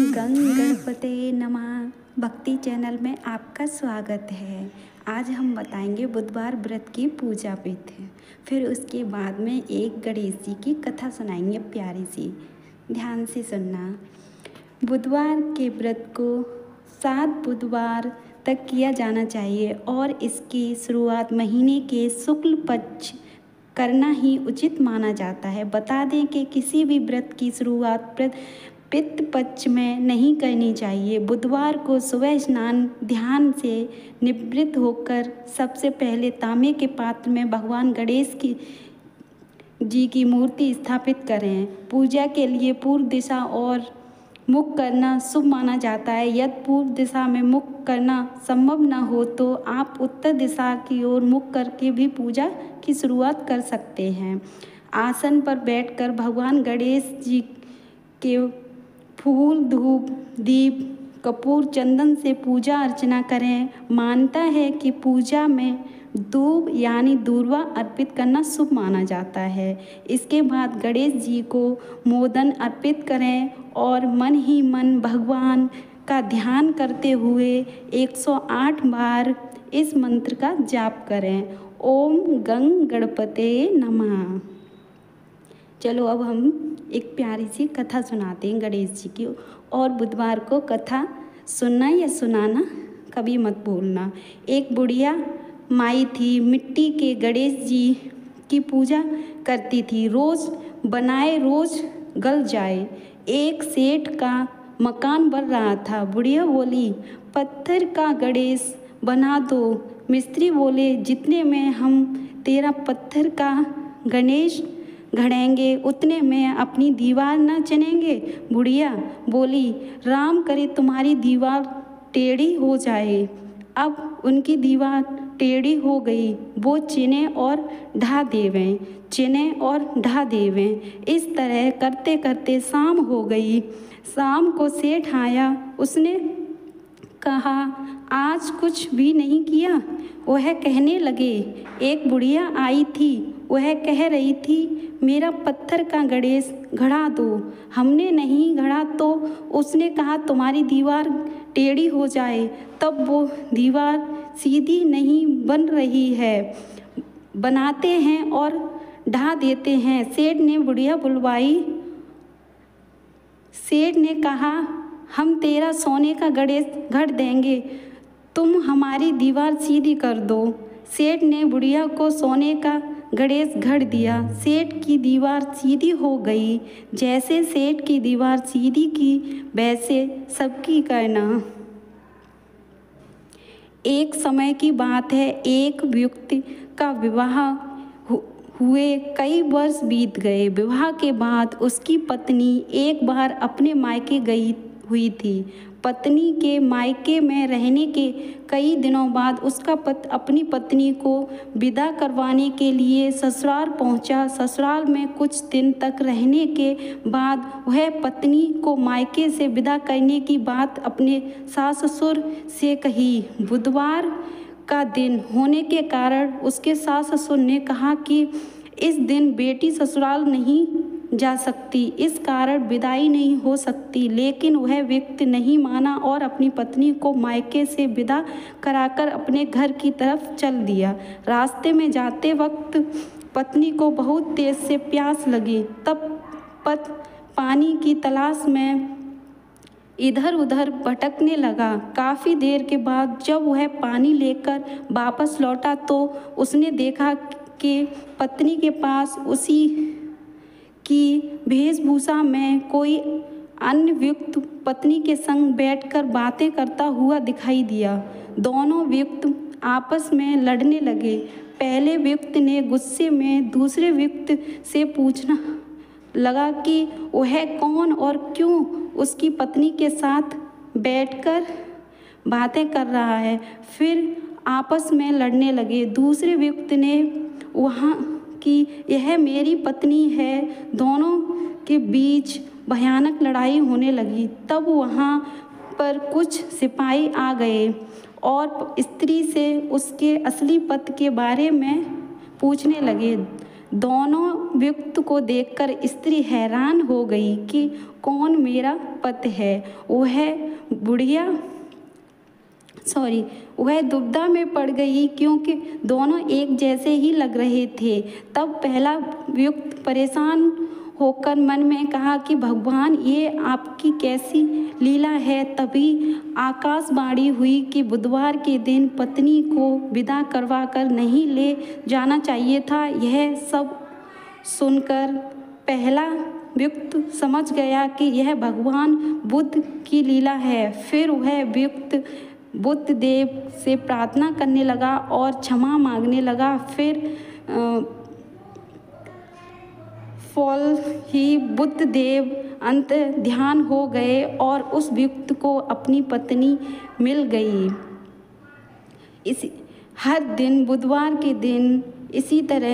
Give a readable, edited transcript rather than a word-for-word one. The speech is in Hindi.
गंग गणपते नमः भक्ति चैनल में आपका स्वागत है। आज हम बताएंगे बुधवार व्रत की पूजा विधि। फिर उसके बाद में एक गणेश जी की कथा सुनाएंगे प्यारी सी, ध्यान से सुनना। बुधवार के व्रत को 7 बुधवार तक किया जाना चाहिए और इसकी शुरुआत महीने के शुक्ल पक्ष करना ही उचित माना जाता है। बता दें कि किसी भी व्रत की शुरुआत पितृ पक्ष में नहीं करनी चाहिए। बुधवार को सुबह स्नान ध्यान से निवृत्त होकर सबसे पहले तांबे के पात्र में भगवान गणेश जी की मूर्ति स्थापित करें। पूजा के लिए पूर्व दिशा और मुख करना शुभ माना जाता है। यदि पूर्व दिशा में मुख करना संभव न हो तो आप उत्तर दिशा की ओर मुख करके भी पूजा की शुरुआत कर सकते हैं। आसन पर बैठकर भगवान गणेश जी के फूल, धूप, दीप, कपूर, चंदन से पूजा अर्चना करें। मानता है कि पूजा में दूब यानी दूर्वा अर्पित करना शुभ माना जाता है। इसके बाद गणेश जी को मोदन अर्पित करें और मन ही मन भगवान का ध्यान करते हुए 108 बार इस मंत्र का जाप करें। ओम गंग गणपते नमः। चलो अब हम एक प्यारी सी कथा सुनाते हैं गणेश जी की। और बुधवार को कथा सुनना या सुनाना कभी मत भूलना। एक बुढ़िया माई थी, मिट्टी के गणेश जी की पूजा करती थी। रोज़ बनाए रोज़ गल जाए। एक सेठ का मकान बन रहा था। बुढ़िया बोली, पत्थर का गणेश बना दो। मिस्त्री बोले, जितने में हम तेरा पत्थर का गणेश घड़ेंगे उतने में अपनी दीवार न चनेंगे। बुढ़िया बोली, राम करे तुम्हारी दीवार टेढ़ी हो जाए। अब उनकी दीवार टेढ़ी हो गई। वो चिने और ढा देवें, चिने और ढा देवें। इस तरह करते करते शाम हो गई। शाम को सेठ आया। उसने कहा, आज कुछ भी नहीं किया? वह कहने लगे, एक बुढ़िया आई थी, वह कह रही थी मेरा पत्थर का गणेश गढ़ा दो। हमने नहीं गढ़ा तो उसने कहा तुम्हारी दीवार टेढ़ी हो जाए। तब वो दीवार सीधी नहीं बन रही है, बनाते हैं और ढा देते हैं। सेठ ने बुढ़िया बुलवाई। सेठ ने कहा, हम तेरा सोने का गणेश गढ़ देंगे, तुम हमारी दीवार सीधी कर दो। सेठ ने बुढ़िया को सोने का गणेश गढ़ दिया। सेठ की दीवार सीधी हो गई। जैसे सेठ की दीवार सीधी की वैसे सबकी करना। एक समय की बात है, एक व्यक्ति का विवाह हुए कई वर्ष बीत गए। विवाह के बाद उसकी पत्नी एक बार अपने मायके गई हुई थी। पत्नी के मायके में रहने के कई दिनों बाद उसका अपनी पत्नी को विदा करवाने के लिए ससुराल पहुंचा। ससुराल में कुछ दिन तक रहने के बाद वह पत्नी को मायके से विदा करने की बात अपने सास ससुर से कही। बुधवार का दिन होने के कारण उसके सास ससुर ने कहा कि इस दिन बेटी ससुराल नहीं जा सकती, इस कारण विदाई नहीं हो सकती। लेकिन वह व्यक्ति नहीं माना और अपनी पत्नी को मायके से विदा कराकर अपने घर की तरफ चल दिया। रास्ते में जाते वक्त पत्नी को बहुत तेज से प्यास लगी। तब पानी की तलाश में इधर उधर भटकने लगा। काफ़ी देर के बाद जब वह पानी लेकर वापस लौटा तो उसने देखा कि पत्नी के पास उसी की वेशभूषा में कोई अन्य व्यक्ति पत्नी के संग बैठकर बातें करता हुआ दिखाई दिया। दोनों व्यक्ति आपस में लड़ने लगे। पहले व्यक्ति ने गुस्से में दूसरे व्यक्ति से पूछना लगा कि वह कौन और क्यों उसकी पत्नी के साथ बैठकर बातें कर रहा है। फिर आपस में लड़ने लगे। दूसरे व्यक्ति ने वहाँ कि यह मेरी पत्नी है। दोनों के बीच भयानक लड़ाई होने लगी। तब वहाँ पर कुछ सिपाही आ गए और स्त्री से उसके असली पति के बारे में पूछने लगे। दोनों व्यक्ति को देखकर स्त्री हैरान हो गई कि कौन मेरा पति है। वह दुविधा में पड़ गई क्योंकि दोनों एक जैसे ही लग रहे थे। तब पहला व्यक्ति परेशान होकर मन में कहा कि भगवान, ये आपकी कैसी लीला है। तभी आकाशवाणी हुई कि बुधवार के दिन पत्नी को विदा करवा कर नहीं ले जाना चाहिए था। यह सब सुनकर पहला व्यक्ति समझ गया कि यह भगवान बुद्ध की लीला है। फिर वह व्यक्ति बुद्ध देव से प्रार्थना करने लगा और क्षमा मांगने लगा। फिर फल ही बुद्ध देव अंत ध्यान हो गए और उस व्यक्ति को अपनी पत्नी मिल गई। हर दिन बुधवार के दिन इसी तरह